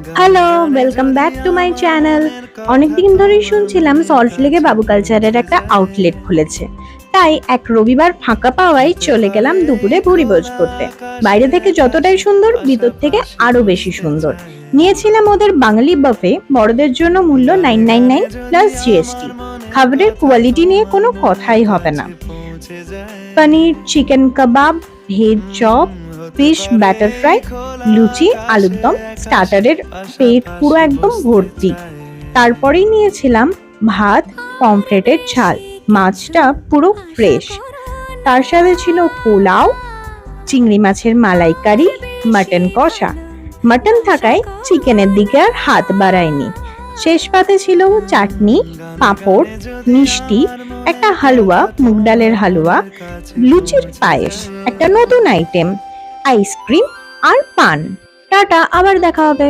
Hello, welcome back to my channel. অনেকদিন ধরেই শুনছিলাম সল্ট লেকে বাবু কালচারের একটা আউটলেট খুলেছে। তাই এক রবিবার ফাঁকা পাওয়ায় চলে গেলাম দুপুরে ভুরিভোজ করতে। বাইরে থেকে যতটাই সুন্দর, ভিতর থেকে আরো বেশি সুন্দর। নিয়েছিলাম ওদের বাঙালি বাফে, বড়দের জন্য মূল্য 999 প্লাস জিএসটি। খাবারের কোয়ালিটি নিয়ে কোনো কথাই হবে না। Paneer, chicken kebab, veg chop, fish batter fry, luchi, আলুর দম, স্টার্টারের পেট পুরো একদম ভর্তি। তারপরেই নিয়েছিলাম ভাত, পমফ্রেটের ঝাল, মাছটা পুরো ফ্রেশ। তার সাথে ছিল পোলাও, চিংড়ি মাছের মালাইকারি, মাটন কষা। মাটন থাকায় চিকেনের দিকে আর হাত বাড়ায়নি। শেষ পাতে ছিল চাটনি, পাঁপড়, মিষ্টি, একটা হালুয়া, মুগ ডালের হালুয়া, লুচির পায়েস, একটা নতুন আইটেম, আইসক্রিম আর পান। টাটা, আবার দেখা হবে।